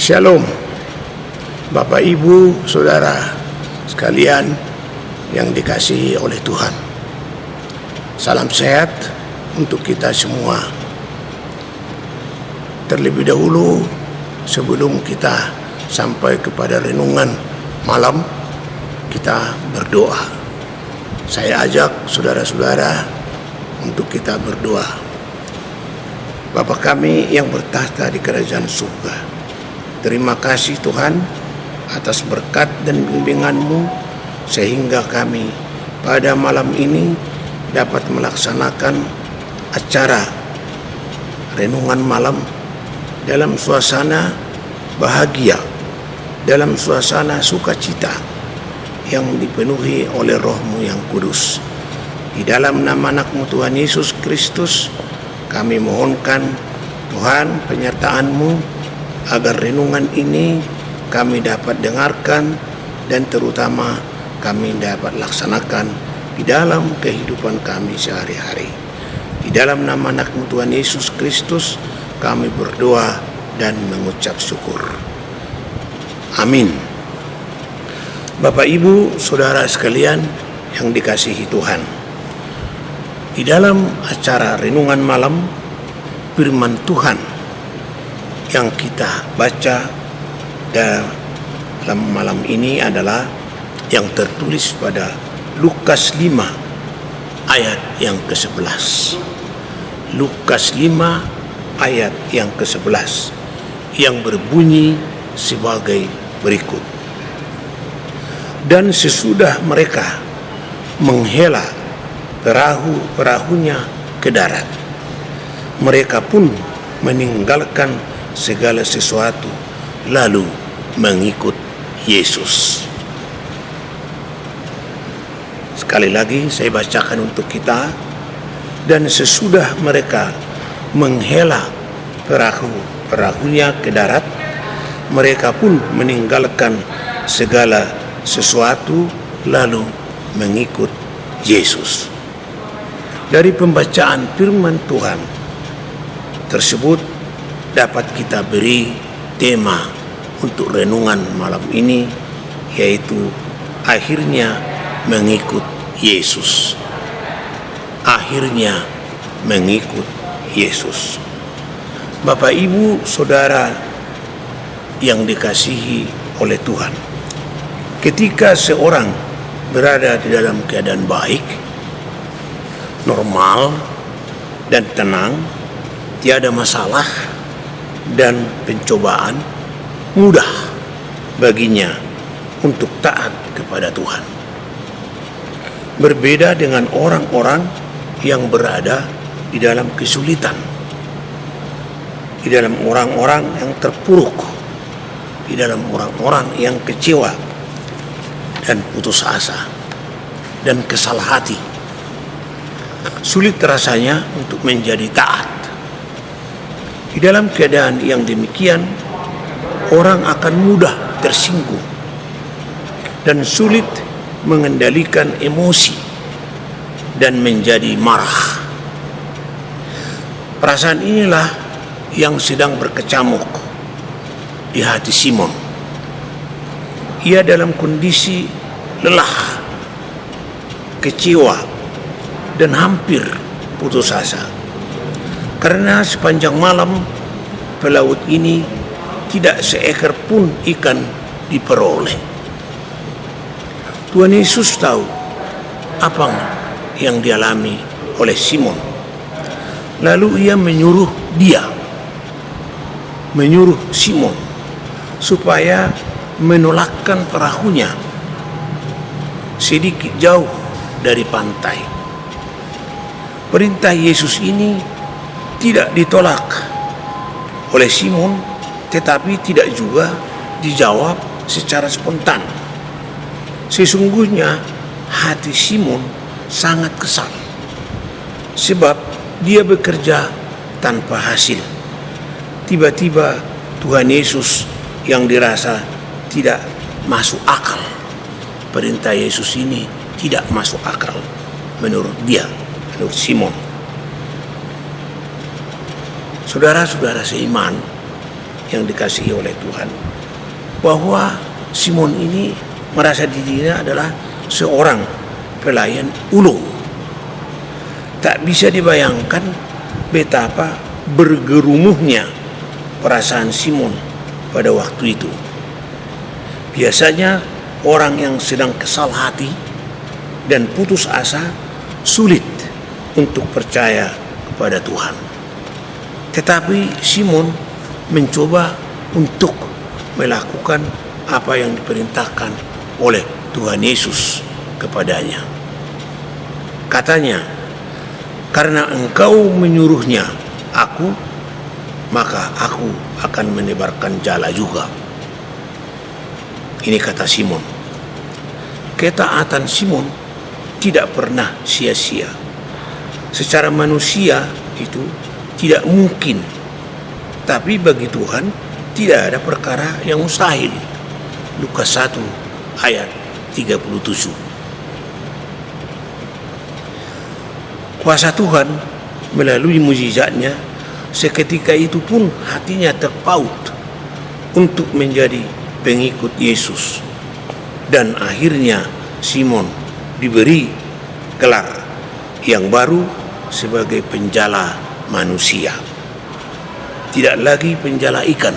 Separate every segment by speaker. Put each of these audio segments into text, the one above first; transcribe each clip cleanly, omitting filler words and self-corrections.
Speaker 1: Shalom, Bapak Ibu, Saudara sekalian yang dikasihi oleh Tuhan. Salam sehat untuk kita semua. Terlebih dahulu, sebelum kita sampai kepada renungan malam, kita berdoa. Saya ajak saudara-saudara untuk kita berdoa. Bapa kami yang bertahta di kerajaan surga, terima kasih Tuhan atas berkat dan bimbingan-Mu sehingga kami pada malam ini dapat melaksanakan acara renungan malam dalam suasana bahagia, dalam suasana sukacita yang dipenuhi oleh Roh-Mu yang kudus. Di dalam nama anak-Mu Tuhan Yesus Kristus, kami mohonkan Tuhan penyertaan-Mu agar renungan ini kami dapat dengarkan dan terutama kami dapat laksanakan di dalam kehidupan kami sehari-hari. Di dalam nama anak-Mu Tuhan Yesus Kristus kami berdoa dan mengucap syukur. Amin. Bapak Ibu, Saudara sekalian yang dikasihi Tuhan, di dalam acara renungan malam, firman Tuhan yang kita baca dalam malam ini adalah yang tertulis pada Lukas 5 ayat yang ke-11. Lukas 5 ayat yang ke-11 yang berbunyi sebagai berikut. Dan sesudah mereka menghela perahu-perahunya ke darat, mereka pun meninggalkan segala sesuatu lalu mengikut Yesus. Sekali lagi saya bacakan untuk kita. Dan sesudah mereka menghela perahunya ke darat, mereka pun meninggalkan segala sesuatu lalu mengikut Yesus. Dari pembacaan firman Tuhan tersebut dapat kita beri tema untuk renungan malam ini, yaitu akhirnya mengikut Yesus. Akhirnya mengikut Yesus. Bapak Ibu Saudara yang dikasihi oleh Tuhan, ketika seorang berada di dalam keadaan baik, normal dan tenang, tiada masalah dan pencobaan, mudah baginya untuk taat kepada Tuhan. Berbeda dengan orang-orang yang berada di dalam kesulitan, di dalam orang-orang yang terpuruk, di dalam orang-orang yang kecewa dan putus asa dan kesal hati. Sulit rasanya untuk menjadi taat. Di dalam keadaan yang demikian, orang akan mudah tersinggung dan sulit mengendalikan emosi dan menjadi marah. Perasaan inilah yang sedang berkecamuk di hati Simon. Ia dalam kondisi lelah, kecewa, dan hampir putus asa. Karena sepanjang malam pelaut ini tidak seekor pun ikan diperoleh. Tuhan Yesus tahu apa yang dialami oleh Simon. Lalu ia menyuruh Simon supaya menolakkan perahunya sedikit jauh dari pantai. Perintah Yesus ini tidak ditolak oleh Simon, tetapi tidak juga dijawab secara spontan. Sesungguhnya hati Simon sangat kesal, sebab dia bekerja tanpa hasil. Tiba-tiba Tuhan Yesus yang dirasa tidak masuk akal. Perintah Yesus ini tidak masuk akal menurut Simon. Saudara-saudara seiman, yang dikasihi oleh Tuhan, bahwa Simon ini merasa dirinya adalah seorang pelayan ulung. Tak bisa dibayangkan betapa bergerumuhnya perasaan Simon pada waktu itu. Biasanya orang yang sedang kesal hati dan putus asa sulit untuk percaya kepada Tuhan. Tetapi Simon mencoba untuk melakukan apa yang diperintahkan oleh Tuhan Yesus kepadanya. Katanya, "Karena engkau menyuruhnya aku, maka aku akan menebarkan jala juga." Ini kata Simon. Ketaatan Simon tidak pernah sia-sia. Secara manusia itu tidak mungkin, tapi bagi Tuhan tidak ada perkara yang mustahil. Lukas 1 ayat 37. Kuasa Tuhan melalui mukjizatnya seketika itu pun hatinya terpaut untuk menjadi pengikut Yesus, dan akhirnya Simon diberi gelar yang baru sebagai penjala manusia. Tidak lagi penjala ikan,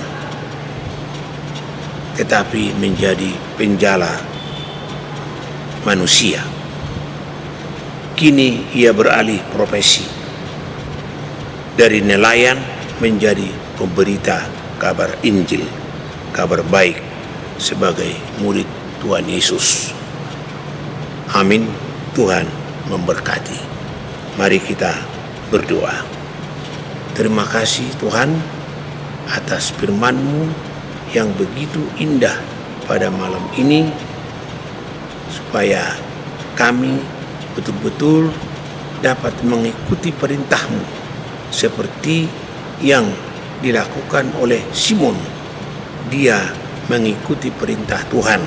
Speaker 1: tetapi menjadi penjala manusia. Kini ia beralih profesi dari nelayan menjadi pemberita kabar Injil, kabar baik sebagai murid Tuhan Yesus. Amin. Tuhan memberkati. Mari kita berdoa. Terima kasih Tuhan atas firman-Mu yang begitu indah pada malam ini, supaya kami betul-betul dapat mengikuti perintah-Mu seperti yang dilakukan oleh Simon. Dia mengikuti perintah Tuhan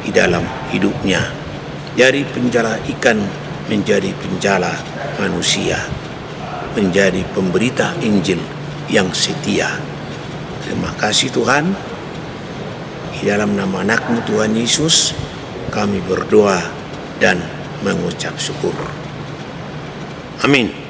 Speaker 1: di dalam hidupnya, dari penjala ikan menjadi penjala manusia, menjadi pemberita Injil yang setia. Terima kasih Tuhan. Di dalam nama anak-Mu Tuhan Yesus kami berdoa dan mengucap syukur. Amin.